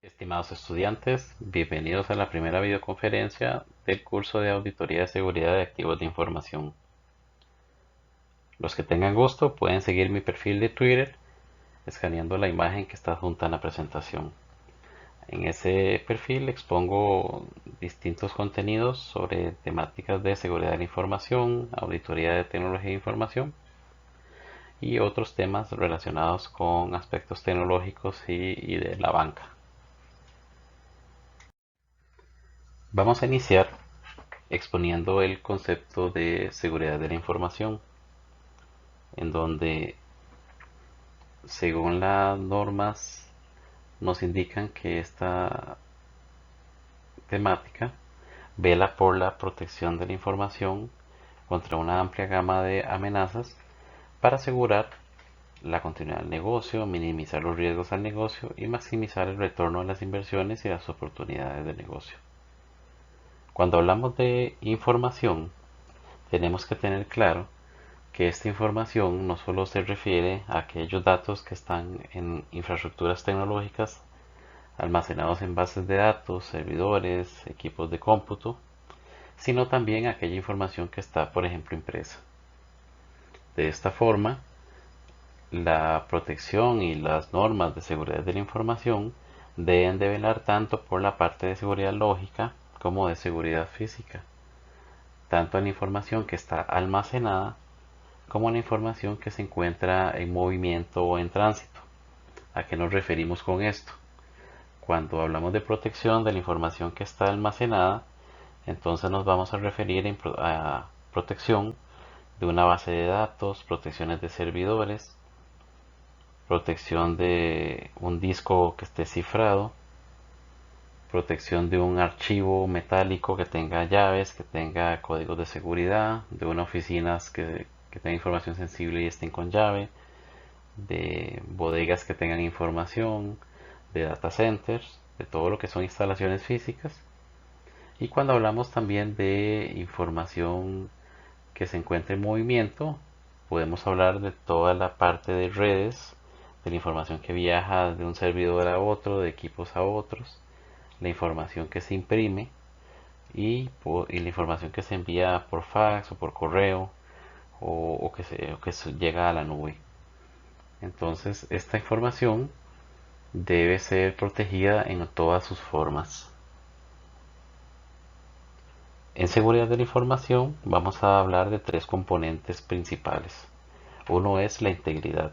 Estimados estudiantes, bienvenidos a la primera videoconferencia del curso de Auditoría de Seguridad de Activos de Información. Los que tengan gusto pueden seguir mi perfil de Twitter escaneando la imagen que está junto a la presentación. En ese perfil expongo distintos contenidos sobre temáticas de seguridad de la información, auditoría de tecnología de información y otros temas relacionados con aspectos tecnológicos y de la banca. Vamos a iniciar exponiendo el concepto de seguridad de la información, en donde, según las normas, nos indican que esta temática vela por la protección de la información contra una amplia gama de amenazas para asegurar la continuidad del negocio, minimizar los riesgos al negocio y maximizar el retorno de las inversiones y las oportunidades de negocio. Cuando hablamos de información, tenemos que tener claro que esta información no solo se refiere a aquellos datos que están en infraestructuras tecnológicas almacenados en bases de datos, servidores, equipos de cómputo, sino también a aquella información que está, por ejemplo, impresa. De esta forma, la protección y las normas de seguridad de la información deben de velar tanto por la parte de seguridad lógica como de seguridad física, tanto en la información que está almacenada como la información que se encuentra en movimiento o en tránsito. ¿A qué nos referimos con esto? Cuando hablamos de protección de la información que está almacenada, entonces nos vamos a referir a protección de una base de datos, protecciones de servidores, protección de un disco que esté cifrado, protección de un archivo metálico que tenga llaves, que tenga códigos de seguridad, de una oficina que tenga información sensible y estén con llave, de bodegas que tengan información, de data centers, de todo lo que son instalaciones físicas. Y cuando hablamos también de información que se encuentra en movimiento, podemos hablar de toda la parte de redes, de la información que viaja de un servidor a otro, de equipos a otros, la información que se imprime y la información que se envía por fax o por correo o que llega a la nube. Entonces, esta información debe ser protegida en todas sus formas. En seguridad de la información vamos a hablar de tres componentes principales. Uno es la integridad.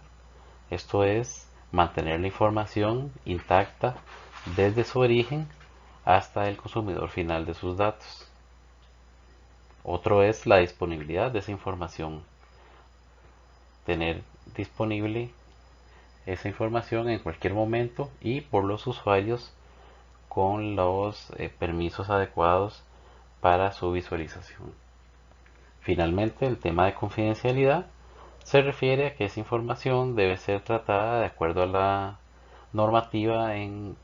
Esto es mantener la información intacta desde su origen hasta el consumidor final de sus datos. Otro es la disponibilidad de esa información. Tener disponible esa información en cualquier momento y por los usuarios con los permisos adecuados para su visualización. Finalmente, el tema de confidencialidad se refiere a que esa información debe ser tratada de acuerdo a la normativa en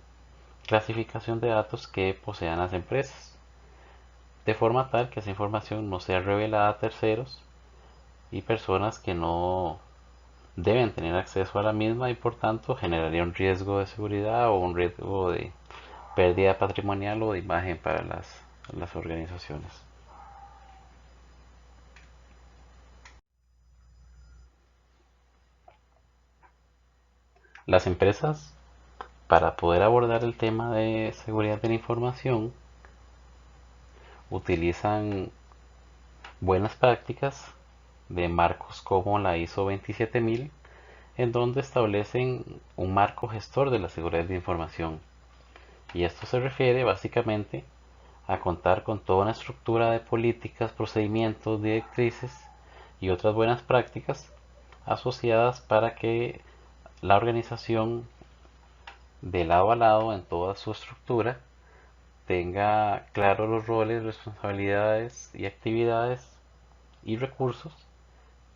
clasificación de datos que posean las empresas, de forma tal que esa información no sea revelada a terceros y personas que no deben tener acceso a la misma y por tanto generaría un riesgo de seguridad o un riesgo de pérdida patrimonial o de imagen para las organizaciones. Las empresas, para poder abordar el tema de seguridad de la información, utilizan buenas prácticas de marcos como la ISO 27000, en donde establecen un marco gestor de la seguridad de información. Y esto se refiere básicamente a contar con toda una estructura de políticas, procedimientos, directrices y otras buenas prácticas asociadas para que la organización de lado a lado en toda su estructura tenga claros los roles, responsabilidades y actividades y recursos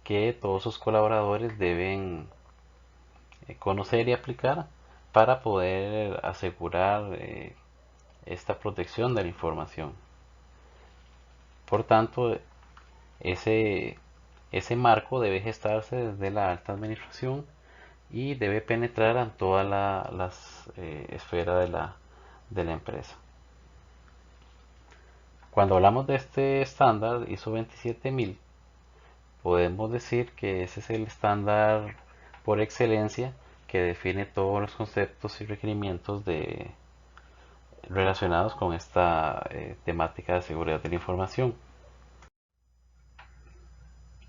que todos sus colaboradores deben conocer y aplicar para poder asegurar esta protección de la información. Por tanto, ese, ese marco debe gestarse desde la alta administración y debe penetrar en toda la esfera de la empresa. Cuando hablamos de este estándar ISO 27000, podemos decir que ese es el estándar por excelencia que define todos los conceptos y requerimientos relacionados con esta temática de seguridad de la información.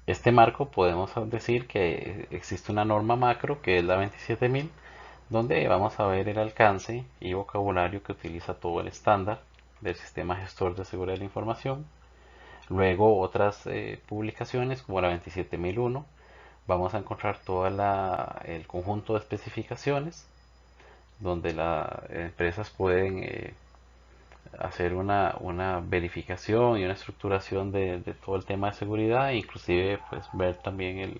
Este marco podemos decir que existe una norma macro que es la 27000, donde vamos a ver el alcance y vocabulario que utiliza todo el estándar del sistema gestor de seguridad de la información. Luego otras publicaciones como la 27001, vamos a encontrar todo el conjunto de especificaciones donde las empresas pueden hacer una verificación y una estructuración de todo el tema de seguridad e inclusive pues ver también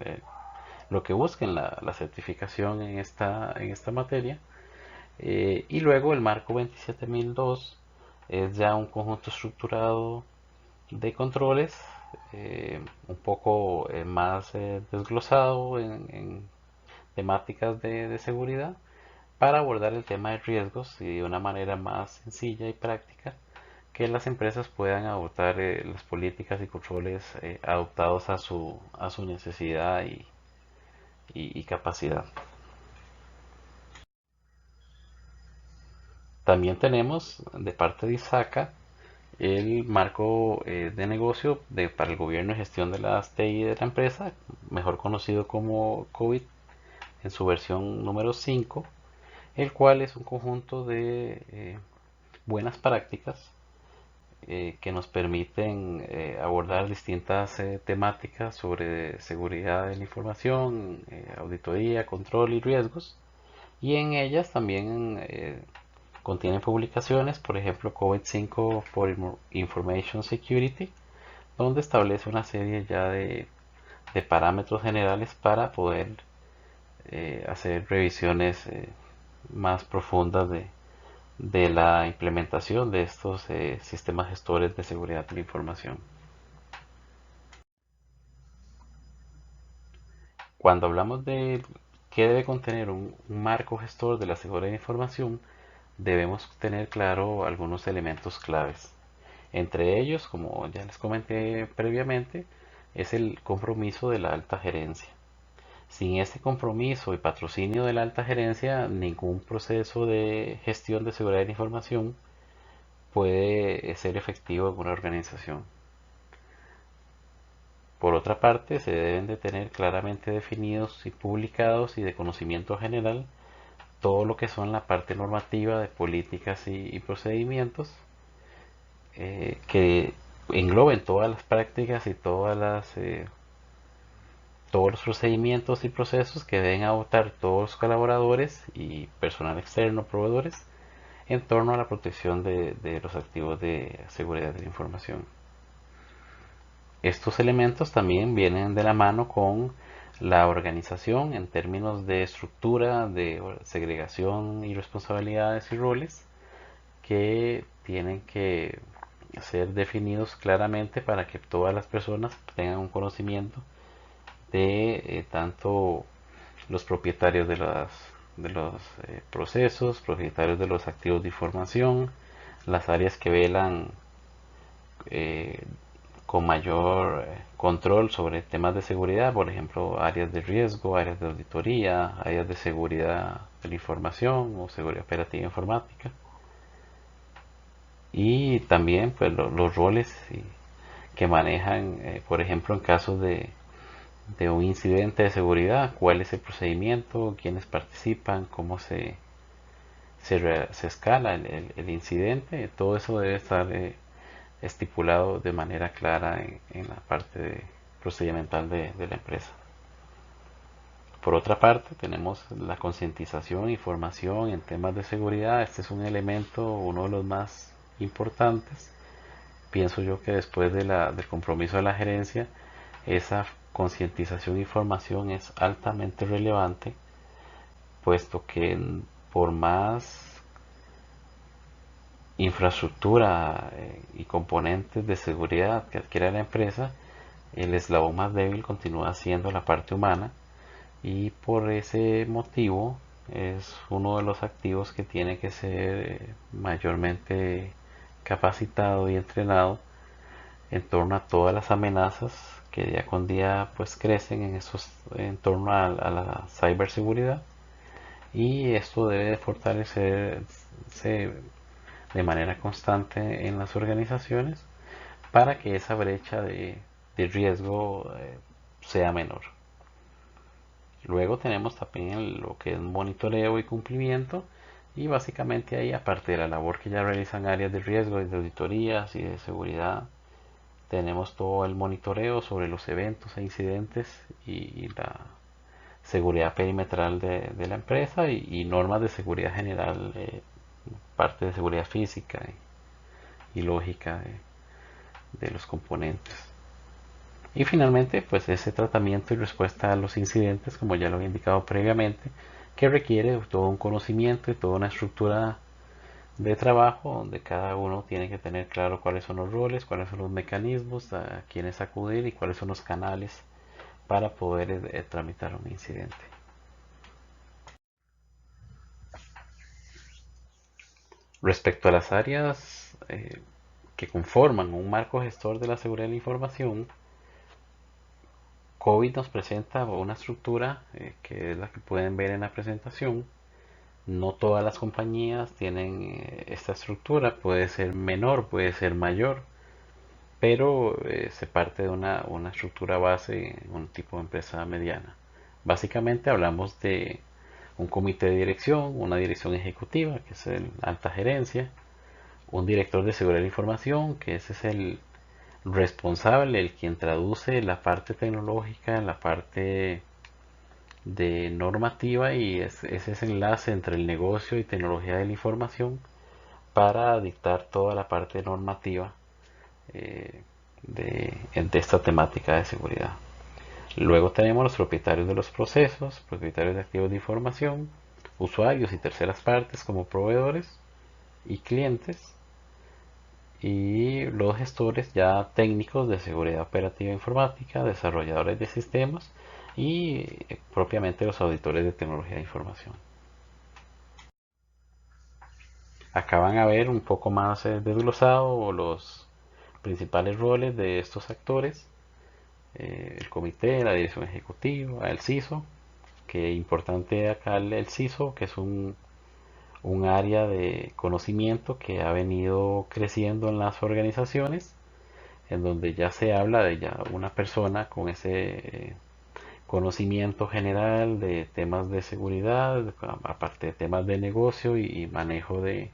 lo que busquen la certificación en esta materia. Y luego el marco 27002 es ya un conjunto estructurado de controles, un poco más desglosado en temáticas de seguridad para abordar el tema de riesgos y de una manera más sencilla y práctica que las empresas puedan adoptar las políticas y controles adoptados a su necesidad y capacidad. También tenemos de parte de ISACA el marco de negocio para el gobierno y gestión de las TI de la empresa, mejor conocido como COVID en su versión número 5, el cual es un conjunto de buenas prácticas que nos permiten abordar distintas temáticas sobre seguridad de la información, auditoría, control y riesgos. Y en ellas también contienen publicaciones, por ejemplo, COVID-5 for Information Security, donde establece una serie ya de parámetros generales para poder hacer revisiones más profundas de la implementación de estos sistemas gestores de seguridad de la información. Cuando hablamos de qué debe contener un marco gestor de la seguridad de la información, debemos tener claro algunos elementos claves. Entre ellos, como ya les comenté previamente, es el compromiso de la alta gerencia. Sin este compromiso y patrocinio de la alta gerencia, ningún proceso de gestión de seguridad de la información puede ser efectivo en una organización. Por otra parte, se deben de tener claramente definidos y publicados y de conocimiento general todo lo que son la parte normativa de políticas y procedimientos que engloben todas las prácticas y todos los procedimientos y procesos que deben adoptar todos los colaboradores y personal externo, proveedores, en torno a la protección de los activos de seguridad de la información. Estos elementos también vienen de la mano con la organización en términos de estructura, de segregación y responsabilidades y roles que tienen que ser definidos claramente para que todas las personas tengan un conocimiento de tanto los propietarios de los procesos, propietarios de los activos de información, las áreas que velan eh, con mayor control sobre temas de seguridad, por ejemplo, áreas de riesgo, áreas de auditoría, áreas de seguridad de la información o seguridad operativa informática. Y también pues, los roles que manejan, por ejemplo, en casos de un incidente de seguridad, cuál es el procedimiento, quiénes participan, cómo se escala el incidente, todo eso debe estar estipulado de manera clara en la parte procedimental de la empresa. Por otra parte, tenemos la concientización y formación en temas de seguridad. Este es un elemento, uno de los más importantes. Pienso yo que después del compromiso de la gerencia, esa concientización y formación es altamente relevante, puesto que por más infraestructura y componentes de seguridad que adquiera la empresa, el eslabón más débil continúa siendo la parte humana y por ese motivo es uno de los activos que tiene que ser mayormente capacitado y entrenado en torno a todas las amenazas que día con día pues crecen en torno a la ciberseguridad, y esto debe de fortalecerse de manera constante en las organizaciones para que esa brecha de riesgo sea menor. Luego tenemos también lo que es monitoreo y cumplimiento, y básicamente ahí, aparte de la labor que ya realizan áreas de riesgo, de auditorías y de seguridad, tenemos todo el monitoreo sobre los eventos e incidentes y la seguridad perimetral de la empresa, y normas de seguridad general, parte de seguridad física y lógica de los componentes. Y finalmente, pues ese tratamiento y respuesta a los incidentes, como ya lo había indicado previamente, que requiere todo un conocimiento y toda una estructura de trabajo donde cada uno tiene que tener claro cuáles son los roles, cuáles son los mecanismos, a quiénes acudir y cuáles son los canales para poder tramitar un incidente. Respecto a las áreas que conforman un marco gestor de la seguridad de la información, COVID nos presenta una estructura que es la que pueden ver en la presentación. No todas las compañías tienen esta estructura, puede ser menor, puede ser mayor, pero se parte de una estructura base en un tipo de empresa mediana. Básicamente hablamos de un comité de dirección, una dirección ejecutiva, que es el alta gerencia, un director de seguridad de la información, que ese es el responsable, el quien traduce la parte tecnológica, la parte de normativa, y es ese enlace entre el negocio y tecnología de la información para dictar toda la parte normativa eh, de esta temática de seguridad. Luego tenemos los propietarios de los procesos, propietarios de activos de información, usuarios y terceras partes como proveedores y clientes, y los gestores ya técnicos de seguridad operativa informática, desarrolladores de sistemas y propiamente los auditores de tecnología de información. Acá van a ver un poco más desglosado los principales roles de estos actores: el comité, la dirección ejecutiva, el CISO, que importante acá el CISO, que es un área de conocimiento que ha venido creciendo en las organizaciones, en donde ya se habla de ya una persona con ese conocimiento general de temas de seguridad, aparte de temas de negocio y manejo de,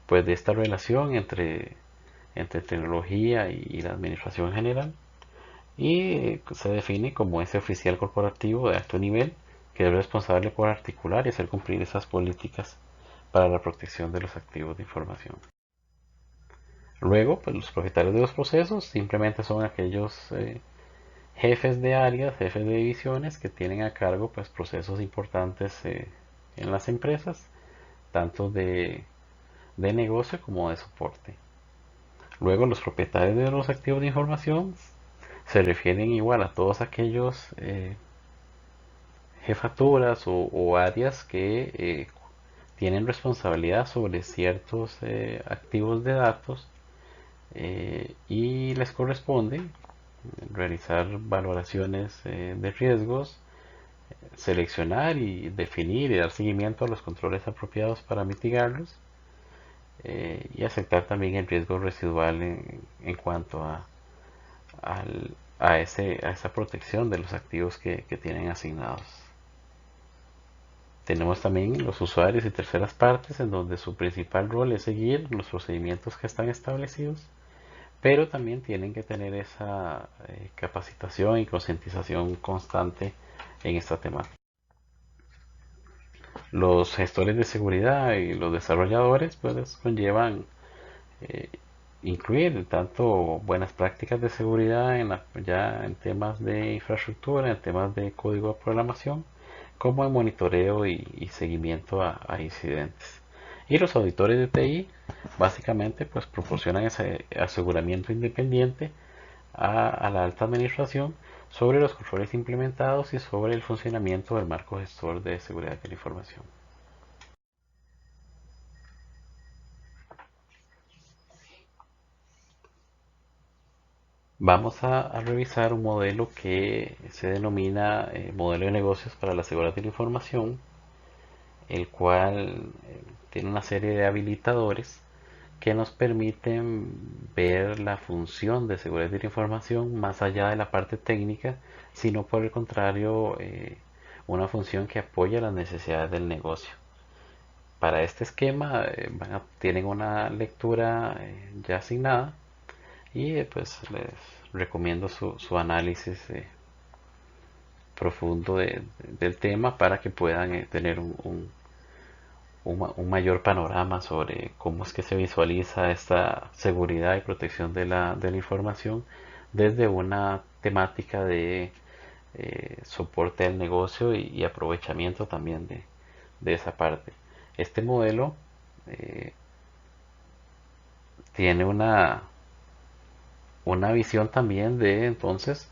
pues de esta relación entre tecnología y la administración general, y se define como ese oficial corporativo de alto nivel que es responsable por articular y hacer cumplir esas políticas para la protección de los activos de información. Luego, pues los propietarios de los procesos simplemente son aquellos jefes de áreas, jefes de divisiones que tienen a cargo pues procesos importantes en las empresas, tanto de negocio como de soporte. Luego, los propietarios de los activos de información se refieren igual a todos aquellos jefaturas o áreas que tienen responsabilidad sobre ciertos activos de datos, y les corresponde realizar valoraciones de riesgos, seleccionar y definir y dar seguimiento a los controles apropiados para mitigarlos, y aceptar también el riesgo residual en cuanto a esa protección de los activos que tienen asignados. Tenemos también los usuarios y terceras partes, en donde su principal rol es seguir los procedimientos que están establecidos, pero también tienen que tener esa capacitación y concientización constante en esta temática. Los gestores de seguridad y los desarrolladores pues conllevan eh, incluir tanto buenas prácticas de seguridad ya en temas de infraestructura, en temas de código de programación, como en monitoreo y seguimiento a incidentes. Y los auditores de TI básicamente pues proporcionan ese aseguramiento independiente a la alta administración sobre los controles implementados y sobre el funcionamiento del marco gestor de seguridad de la información. Vamos a revisar un modelo que se denomina modelo de negocios para la seguridad de la información, el cual tiene una serie de habilitadores que nos permiten ver la función de seguridad de la información más allá de la parte técnica, sino por el contrario, una función que apoya las necesidades del negocio. Para este esquema tienen una lectura ya asignada y pues les recomiendo su análisis profundo del tema para que puedan tener un mayor panorama sobre cómo es que se visualiza esta seguridad y protección de la información desde una temática de soporte al negocio y aprovechamiento también de esa parte. Este modelo eh, tiene una visión también de entonces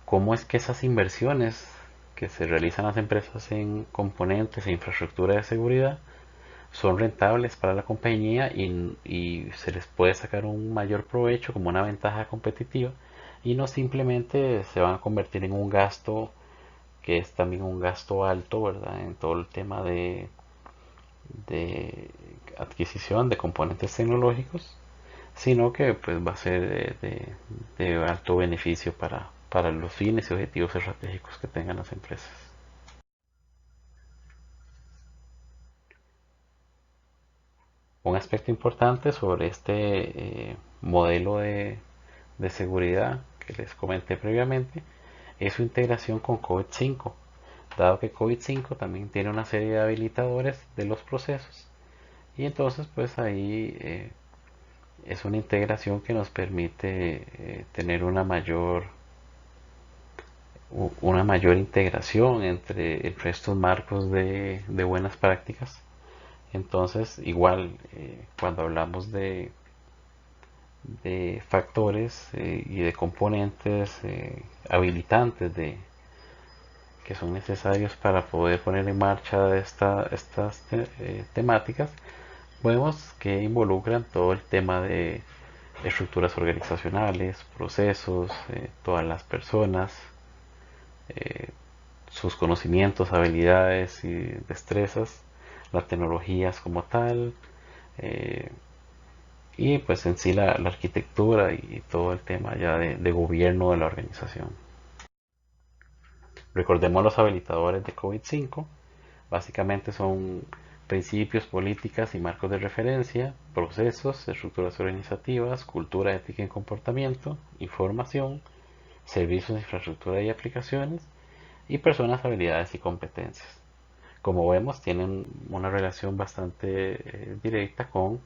cómo es que esas inversiones que se realizan las empresas en componentes e infraestructura de seguridad son rentables para la compañía y se les puede sacar un mayor provecho como una ventaja competitiva y no simplemente se van a convertir en un gasto que es también un gasto alto, ¿verdad? En todo el tema de adquisición de componentes tecnológicos, sino que pues va a ser de alto beneficio para los fines y objetivos estratégicos que tengan las empresas. Un aspecto importante sobre este modelo de seguridad que les comenté previamente es su integración con COVID-5, dado que COVID-5 también tiene una serie de habilitadores de los procesos y entonces pues ahí es una integración que nos permite tener una mayor integración entre estos marcos de buenas prácticas. Entonces, igual, cuando hablamos de factores y de componentes habilitantes que son necesarios para poder poner en marcha estas temáticas, vemos que involucran todo el tema de estructuras organizacionales, procesos, todas las personas, eh, sus conocimientos, habilidades y destrezas, las tecnologías como tal, eh, y pues en sí la arquitectura y todo el tema ya de gobierno de la organización. Recordemos los habilitadores de COVID-5, básicamente son principios, políticas y marcos de referencia, procesos, estructuras organizativas, cultura, ética y comportamiento, información, servicios, infraestructura y aplicaciones, y personas, habilidades y competencias. Como vemos, tienen una relación bastante directa con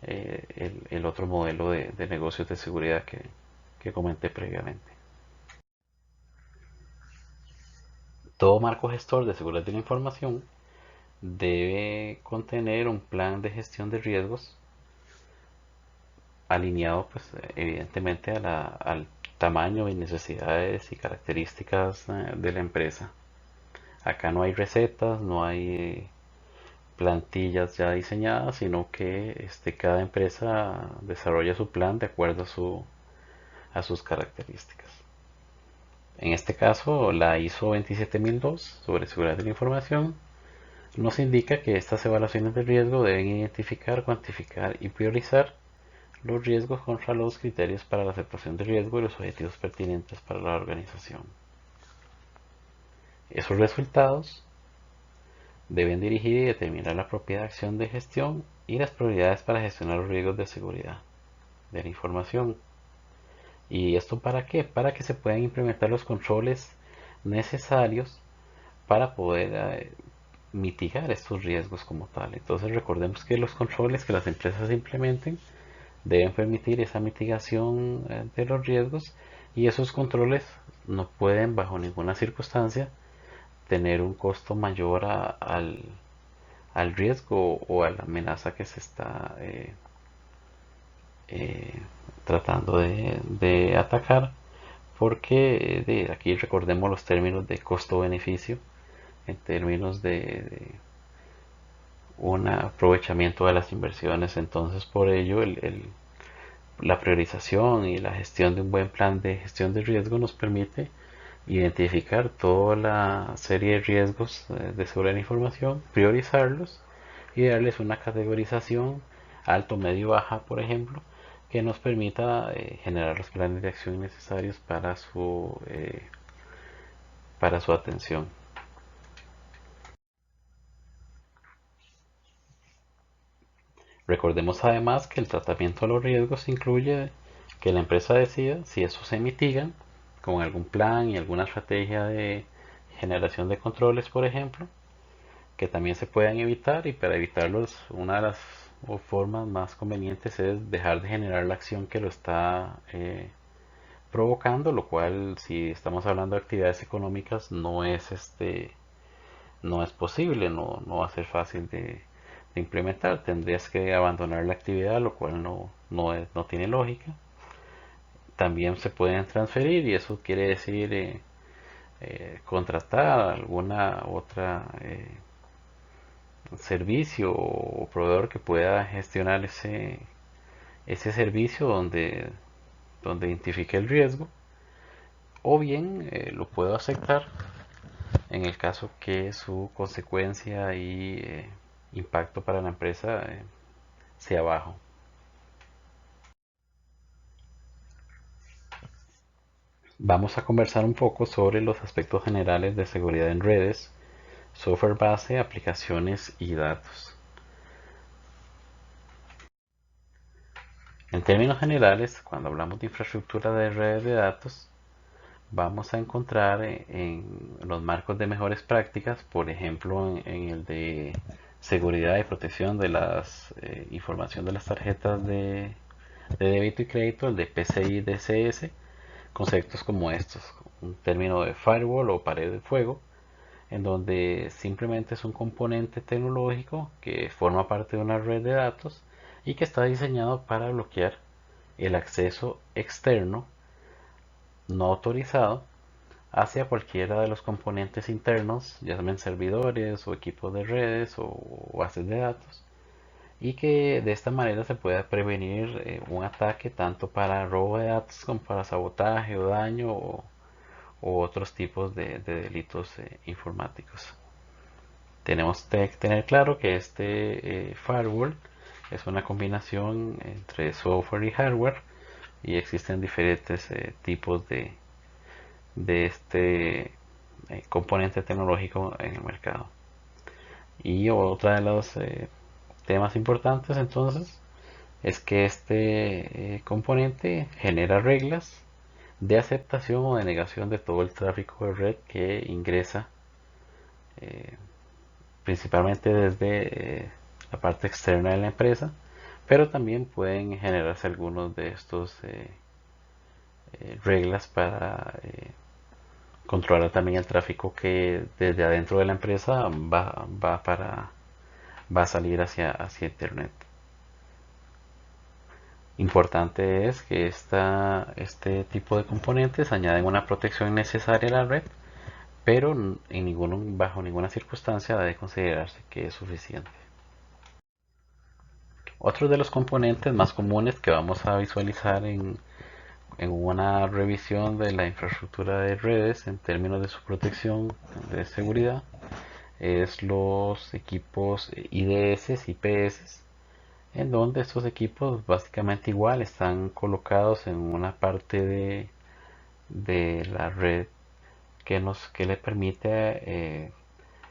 el otro modelo de negocios de seguridad que comenté previamente. Todo marco gestor de seguridad de la información debe contener un plan de gestión de riesgos alineado pues evidentemente al tamaño y necesidades y características de la empresa. Acá no hay recetas, no hay plantillas ya diseñadas, sino que cada empresa desarrolla su plan de acuerdo a sus características. En este caso, la ISO 27002 sobre seguridad de la información nos indica que estas evaluaciones de riesgo deben identificar, cuantificar y priorizar los riesgos contra los criterios para la aceptación de riesgo y los objetivos pertinentes para la organización. Esos resultados deben dirigir y determinar la propia acción de gestión y las prioridades para gestionar los riesgos de seguridad de la información. ¿Y esto para qué? Para que se puedan implementar los controles necesarios para poder mitigar estos riesgos como tal. Entonces recordemos que los controles que las empresas implementen deben permitir esa mitigación de los riesgos y esos controles no pueden bajo ninguna circunstancia tener un costo mayor al riesgo o a la amenaza que se está eh, tratando de atacar, porque aquí recordemos los términos de costo-beneficio en términos de un aprovechamiento de las inversiones. Entonces, por ello, la priorización y la gestión de un buen plan de gestión de riesgo nos permite identificar toda la serie de riesgos de seguridad de la información, priorizarlos y darles una categorización alto, medio, baja, por ejemplo, que nos permita generar los planes de acción necesarios para su atención. Recordemos además que el tratamiento de los riesgos incluye que la empresa decida si esos se mitigan con algún plan y alguna estrategia de generación de controles, por ejemplo, que también se puedan evitar, y para evitarlos una de las formas más convenientes es dejar de generar la acción que lo está provocando, lo cual si estamos hablando de actividades económicas no es posible, no va a ser fácil de implementar. Tendrías que abandonar la actividad, lo cual no tiene lógica. También se pueden transferir y eso quiere decir contratar alguna otra servicio o proveedor que pueda gestionar ese servicio donde identifique el riesgo, o bien lo puedo aceptar en el caso que su consecuencia y impacto para la empresa sea bajo. Vamos a conversar un poco sobre los aspectos generales de seguridad en redes, software base, aplicaciones y datos. En términos generales, cuando hablamos de infraestructura de redes de datos, vamos a encontrar en los marcos de mejores prácticas, por ejemplo, en el de seguridad y protección de las información de las tarjetas de débito y crédito, el de PCI DSS, conceptos como estos, un término de firewall o pared de fuego, en donde simplemente es un componente tecnológico que forma parte de una red de datos y que está diseñado para bloquear el acceso externo no autorizado hacia cualquiera de los componentes internos, ya sean servidores o equipos de redes o bases de datos, y que de esta manera se pueda prevenir un ataque tanto para robo de datos como para sabotaje o daño o otros tipos de delitos informáticos. Tenemos que tener claro que este firewall es una combinación entre software y hardware, y existen diferentes tipos de este componente tecnológico en el mercado. Y otra de los temas importantes entonces es que este componente genera reglas de aceptación o de negación de todo el tráfico de red que ingresa eh, principalmente desde la parte externa de la empresa, pero también pueden generarse algunos de estos reglas para controlar también el tráfico que desde adentro de la empresa va a salir hacia internet. Importante es que este tipo de componentes añaden una protección necesaria a la red, pero bajo ninguna circunstancia debe considerarse que es suficiente. Otro de los componentes más comunes que vamos a visualizar en una revisión de la infraestructura de redes en términos de su protección de seguridad es los equipos IDS y IPS, en donde estos equipos básicamente igual están colocados en una parte de la red que le permite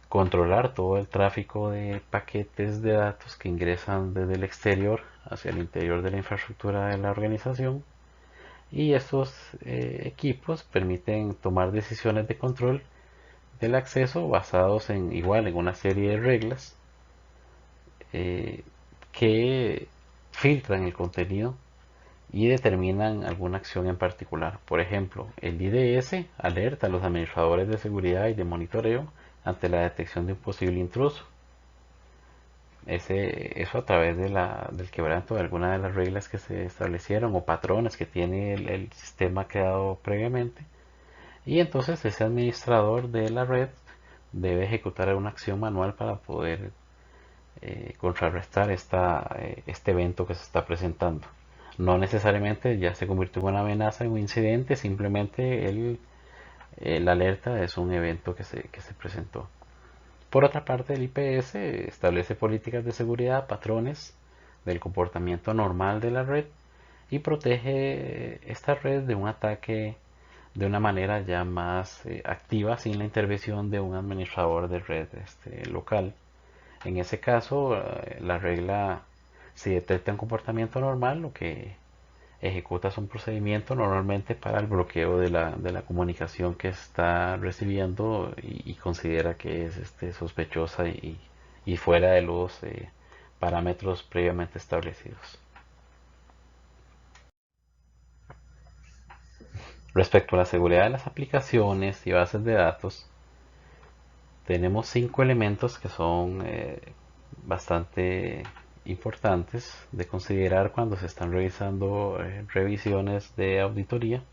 controlar todo el tráfico de paquetes de datos que ingresan desde el exterior hacia el interior de la infraestructura de la organización, y estos equipos permiten tomar decisiones de control del acceso basados en una serie de reglas eh, que filtran el contenido y determinan alguna acción en particular. Por ejemplo, el IDS alerta a los administradores de seguridad y de monitoreo ante la detección de un posible intruso. eso a través del quebranto de alguna de las reglas que se establecieron o patrones que tiene el sistema creado previamente. Y entonces ese administrador de la red debe ejecutar una acción manual para poder contrarrestar este evento que se está presentando. No necesariamente ya se convirtió en una amenaza, en un incidente, simplemente la alerta es un evento que se presentó. Por otra parte, el IPS establece políticas de seguridad, patrones del comportamiento normal de la red y protege esta red de un ataque de una manera ya más activa sin la intervención de un administrador de red local. En ese caso, la regla, si detecta un comportamiento normal, lo que ejecuta es un procedimiento normalmente para el bloqueo de la comunicación que está recibiendo y considera que es sospechosa y fuera de los parámetros previamente establecidos. Respecto a la seguridad de las aplicaciones y bases de datos, tenemos 5 elementos que son bastante importantes de considerar cuando se están realizando revisiones de auditoría.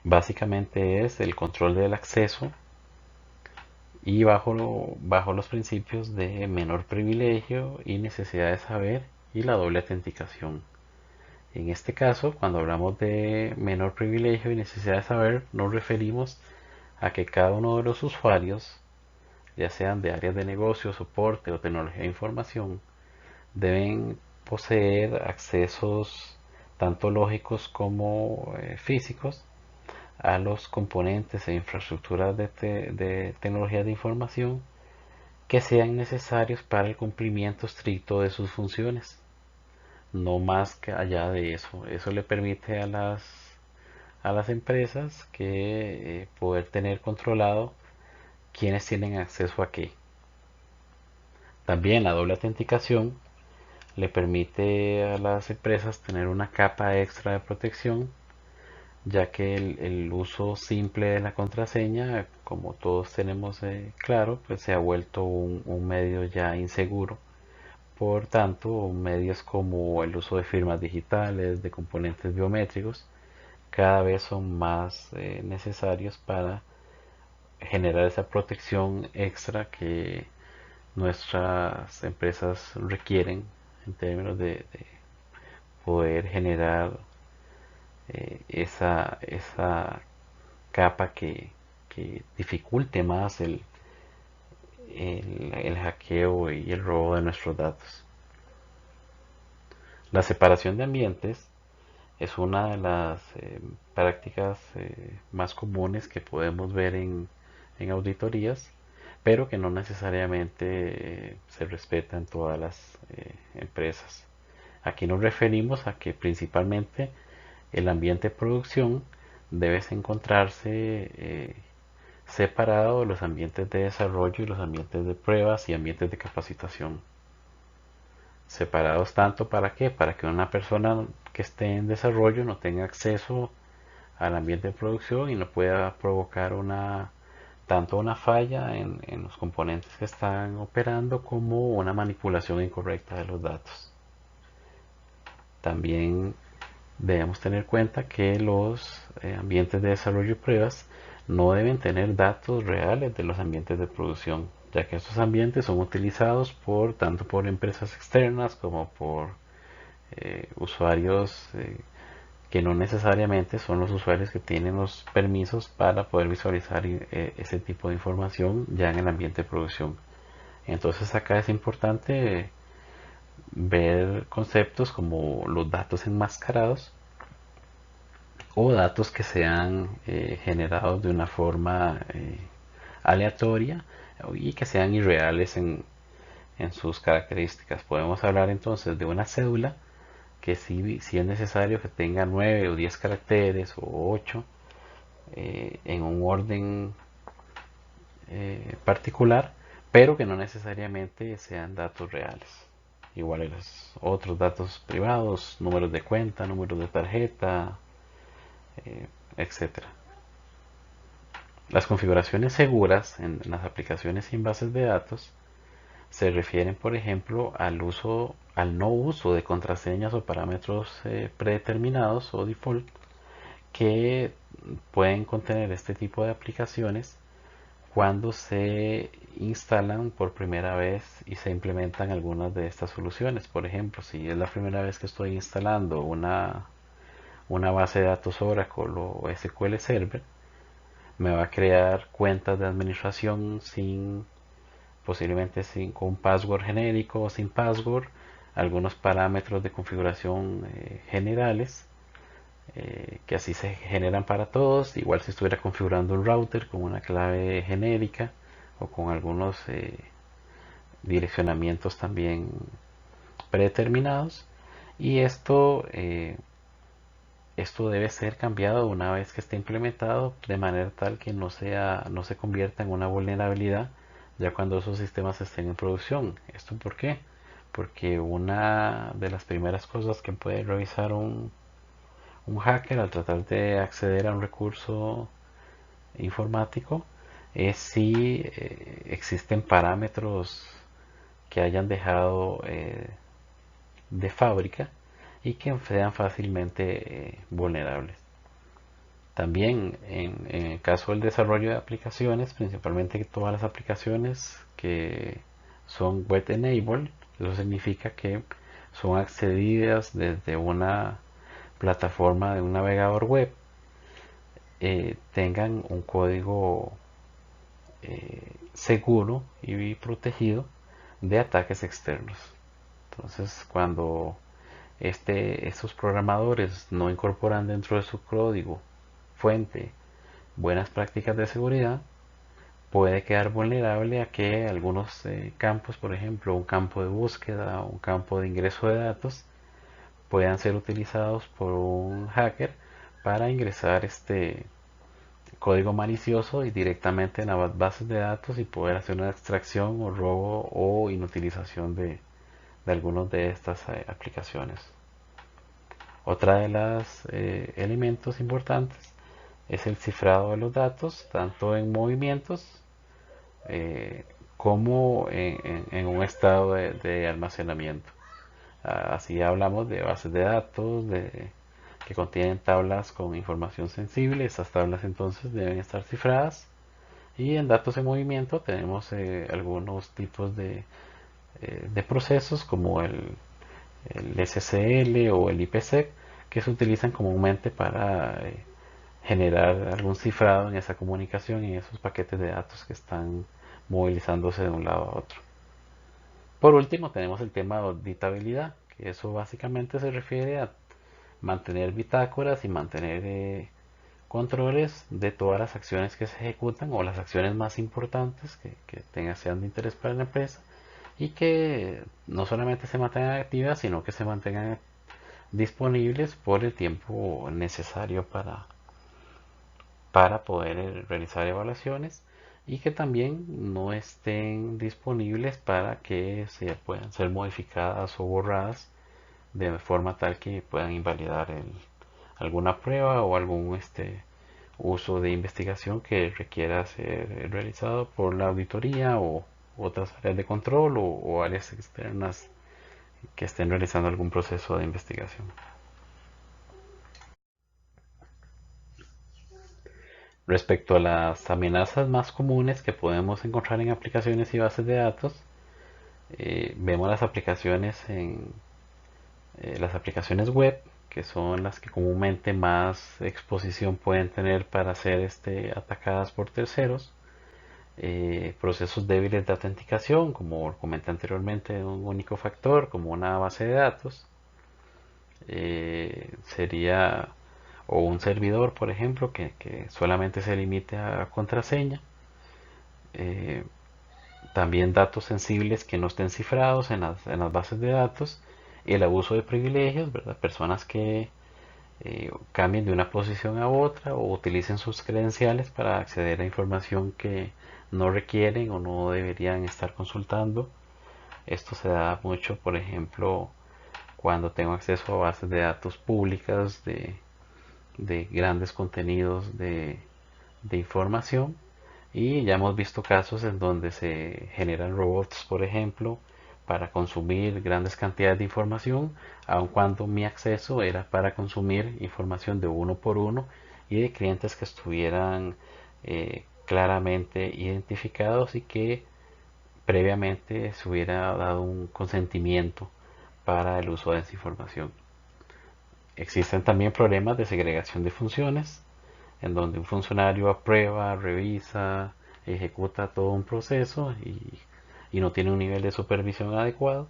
Básicamente es el control del acceso y bajo los principios de menor privilegio y necesidad de saber y la doble autenticación. En este caso, cuando hablamos de menor privilegio y necesidad de saber, nos referimos a que cada uno de los usuarios, ya sean de áreas de negocio, soporte o tecnología de información, deben poseer accesos tanto lógicos como físicos a los componentes e infraestructuras de tecnología de información que sean necesarios para el cumplimiento estricto de sus funciones. No más que allá de eso. Eso le permite a las empresas que poder tener controlado quiénes tienen acceso a qué. También la doble autenticación le permite a las empresas tener una capa extra de protección, ya que el uso simple de la contraseña, como todos tenemos claro, pues se ha vuelto un medio ya inseguro. Por tanto, medios como el uso de firmas digitales, de componentes biométricos, cada vez son más necesarios para generar esa protección extra que nuestras empresas requieren en términos de poder generar esa capa que dificulte más el hackeo y el robo de nuestros datos. La separación de ambientes es una de las prácticas más comunes que podemos ver en auditorías, pero que no necesariamente se respeta en todas las empresas. Aquí nos referimos a que principalmente el ambiente de producción debe encontrarse separado de los ambientes de desarrollo y los ambientes de pruebas y ambientes de capacitación. Separados tanto para qué, para que una persona que esté en desarrollo no tenga acceso al ambiente de producción y no pueda provocar tanto una falla en los componentes que están operando como una manipulación incorrecta de los datos. También debemos tener cuenta que los ambientes de desarrollo y pruebas no deben tener datos reales de los ambientes de producción, ya que estos ambientes son utilizados tanto por empresas externas como por usuarios que no necesariamente son los usuarios que tienen los permisos para poder visualizar ese tipo de información ya en el ambiente de producción. Entonces acá es importante ver conceptos como los datos enmascarados o datos que sean generados de una forma aleatoria y que sean irreales en sus características. Podemos hablar entonces de una cédula que si es necesario que tenga 9 o 10 caracteres o 8 en un orden particular, pero que no necesariamente sean datos reales. Igual los otros datos privados, números de cuenta, números de tarjeta, etcétera. Las configuraciones seguras en las aplicaciones sin bases de datos se refieren, por ejemplo, al no uso de contraseñas o parámetros predeterminados o default que pueden contener este tipo de aplicaciones cuando se instalan por primera vez y se implementan algunas de estas soluciones. Por ejemplo, si es la primera vez que estoy instalando una base de datos Oracle o SQL Server, me va a crear cuentas de administración posiblemente con un password genérico o sin password, algunos parámetros de configuración generales, que así se generan para todos, igual si estuviera configurando un router con una clave genérica o con algunos direccionamientos también predeterminados. Y esto debe ser cambiado una vez que esté implementado de manera tal que no se convierta en una vulnerabilidad ya cuando esos sistemas estén en producción. ¿Esto por qué? Porque una de las primeras cosas que puede revisar un hacker al tratar de acceder a un recurso informático es si existen parámetros que hayan dejado de fábrica y que sean fácilmente vulnerables. También en el caso del desarrollo de aplicaciones, principalmente todas las aplicaciones que son web enabled, eso significa que son accedidas desde una plataforma de un navegador web, tengan un código seguro y protegido de ataques externos. Entonces, cuando estos programadores no incorporan dentro de su código fuente buenas prácticas de seguridad, puede quedar vulnerable a que algunos campos, por ejemplo, un campo de búsqueda, un campo de ingreso de datos, puedan ser utilizados por un hacker para ingresar este código malicioso y directamente en las bases de datos y poder hacer una extracción o robo o inutilización de algunas de estas aplicaciones. Otra de los elementos importantes es el cifrado de los datos, tanto en movimientos eh, como en un estado de almacenamiento. Así hablamos de bases de datos que contienen tablas con información sensible. Estas tablas entonces deben estar cifradas. Y en datos en movimiento tenemos algunos tipos de procesos como el SSL o el IPsec que se utilizan comúnmente para generar algún cifrado en esa comunicación y en esos paquetes de datos que están movilizándose de un lado a otro. Por último, tenemos el tema de auditabilidad, que eso básicamente se refiere a mantener bitácoras y mantener controles de todas las acciones que se ejecutan o las acciones más importantes sean de interés para la empresa y que no solamente se mantengan activas, sino que se mantengan disponibles por el tiempo necesario para poder realizar evaluaciones y que también no estén disponibles para que se puedan ser modificadas o borradas de forma tal que puedan invalidar alguna prueba o algún uso de investigación que requiera ser realizado por la auditoría o otras áreas de control o áreas externas que estén realizando algún proceso de investigación. Respecto a las amenazas más comunes que podemos encontrar en aplicaciones y bases de datos, vemos las aplicaciones web, que son las que comúnmente más exposición pueden tener para ser atacadas por terceros. Procesos débiles de autenticación, como comenté anteriormente, un único factor, como una base de datos. Sería o un servidor, por ejemplo, que solamente se limite a contraseña. Eh, También datos sensibles que no estén cifrados en las bases de datos. El abuso de privilegios, ¿verdad? Personas que cambien de una posición a otra o utilicen sus credenciales para acceder a información que no requieren o no deberían estar consultando. Esto se da mucho, por ejemplo, cuando tengo acceso a bases de datos públicas de grandes contenidos de información Y ya hemos visto casos en donde se generan robots, por ejemplo, para consumir grandes cantidades de información, aun cuando mi acceso era para consumir información de uno por uno y de clientes que estuvieran claramente identificados y que previamente se hubiera dado un consentimiento para el uso de esa información. Existen también problemas de segregación de funciones, en donde un funcionario aprueba, revisa, ejecuta todo un proceso y no tiene un nivel de supervisión adecuado.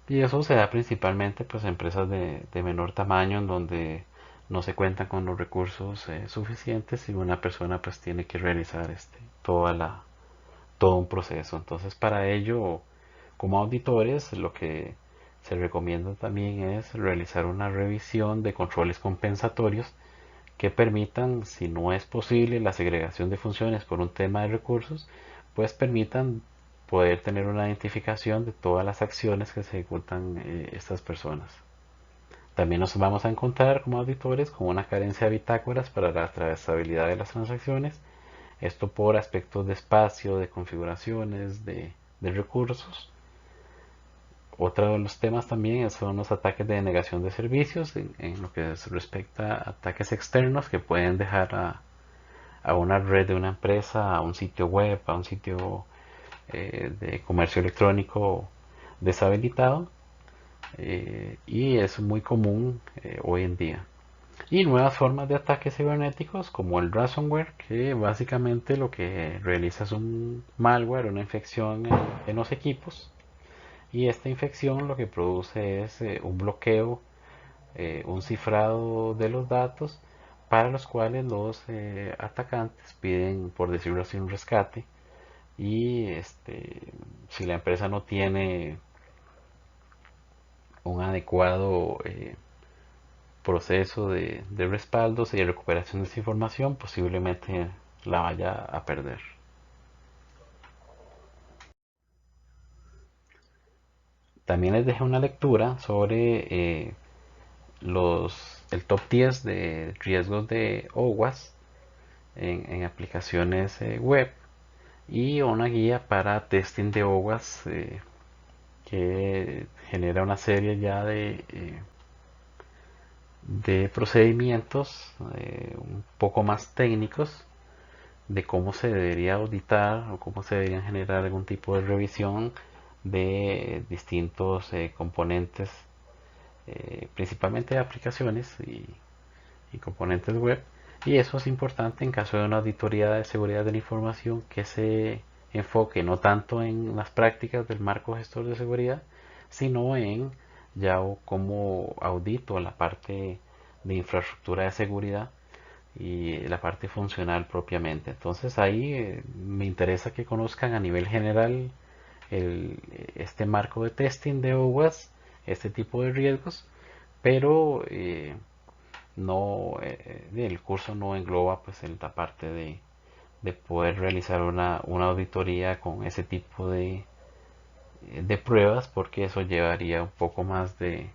Y eso se da principalmente pues, en empresas de menor tamaño, en donde no se cuentan con los recursos suficientes y una persona pues tiene que realizar todo un proceso. Entonces para ello, como auditores, lo que se recomienda también es realizar una revisión de controles compensatorios que permitan, si no es posible la segregación de funciones por un tema de recursos, pues permitan poder tener una identificación de todas las acciones que se ejecutan estas personas. También nos vamos a encontrar como auditores con una carencia de bitácoras para la trazabilidad de las transacciones, esto por aspectos de espacio, de configuraciones, de recursos. Otro de los temas también son los ataques de denegación de servicios en lo que respecta a ataques externos que pueden dejar a una red de una empresa, a un sitio web, a un sitio de comercio electrónico deshabilitado, y es muy común hoy en día. Y nuevas formas de ataques cibernéticos como el ransomware, que básicamente lo que realiza es un malware, una infección en los equipos, y esta infección lo que produce es un bloqueo, un cifrado de los datos para los cuales los atacantes piden, por decirlo así, un rescate. Y si la empresa no tiene un adecuado proceso de respaldos y de recuperación de esa información, posiblemente la vaya a perder. También les dejé una lectura sobre el top 10 de riesgos de OWASP en aplicaciones web y una guía para testing de OWASP que genera una serie ya de procedimientos un poco más técnicos de cómo se debería auditar o cómo se deberían generar algún tipo de revisión de distintos componentes, principalmente de aplicaciones y componentes web. Y eso es importante en caso de una auditoría de seguridad de la información que se enfoque no tanto en las prácticas del marco gestor de seguridad, sino en ya cómo audito la parte de infraestructura de seguridad y la parte funcional propiamente. Entonces ahí me interesa que conozcan a nivel general este marco de testing de OWASP, este tipo de riesgos, pero no el curso no engloba pues la parte de poder realizar una auditoría con ese tipo de pruebas, porque eso llevaría un poco más de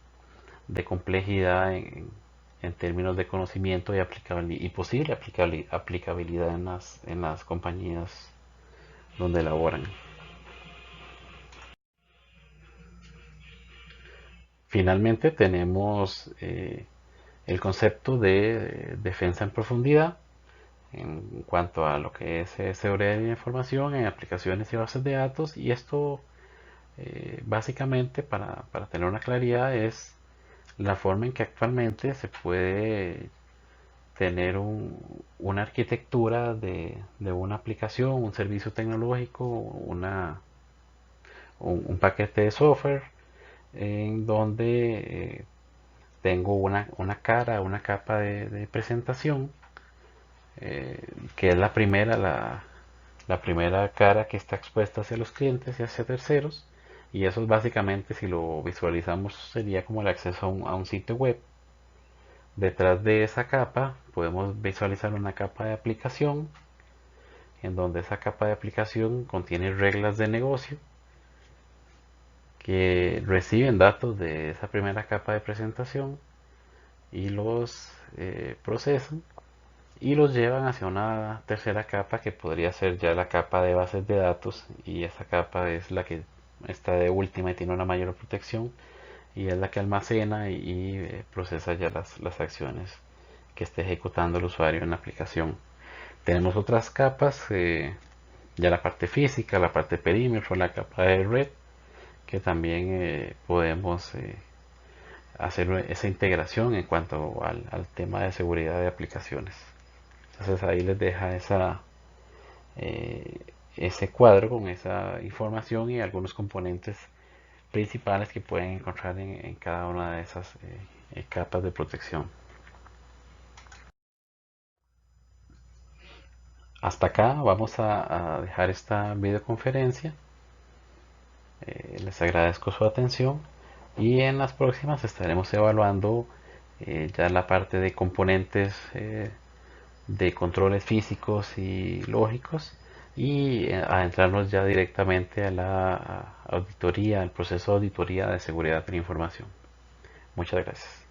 complejidad en términos de conocimiento y, y posible aplicabilidad en las compañías donde laboran. Finalmente tenemos el concepto de defensa en profundidad en cuanto a lo que es seguridad de la información en aplicaciones y bases de datos, y esto básicamente para tener una claridad es la forma en que actualmente se puede tener una arquitectura de una aplicación, un servicio tecnológico, un paquete de software en donde tengo una cara, una capa de presentación, que es la primera cara que está expuesta hacia los clientes y hacia terceros. Y eso es básicamente, si lo visualizamos, sería como el acceso a un sitio web. Detrás de esa capa podemos visualizar una capa de aplicación, en donde esa capa de aplicación contiene reglas de negocio que reciben datos de esa primera capa de presentación y los procesan y los llevan hacia una tercera capa que podría ser ya la capa de bases de datos, y esa capa es la que está de última y tiene una mayor protección, y es la que almacena y procesa ya las acciones que esté ejecutando el usuario en la aplicación. Tenemos otras capas, ya la parte física, la parte perímetro, la capa de red, que también podemos hacer esa integración en cuanto al tema de seguridad de aplicaciones. Entonces ahí les deja eh, ese cuadro con esa información y algunos componentes principales que pueden encontrar en cada una de esas capas de protección. Hasta acá vamos a dejar esta videoconferencia. Les agradezco su atención y en las próximas estaremos evaluando ya la parte de componentes de controles físicos y lógicos, y adentrarnos ya directamente a la auditoría, al proceso de auditoría de seguridad de la información. Muchas gracias.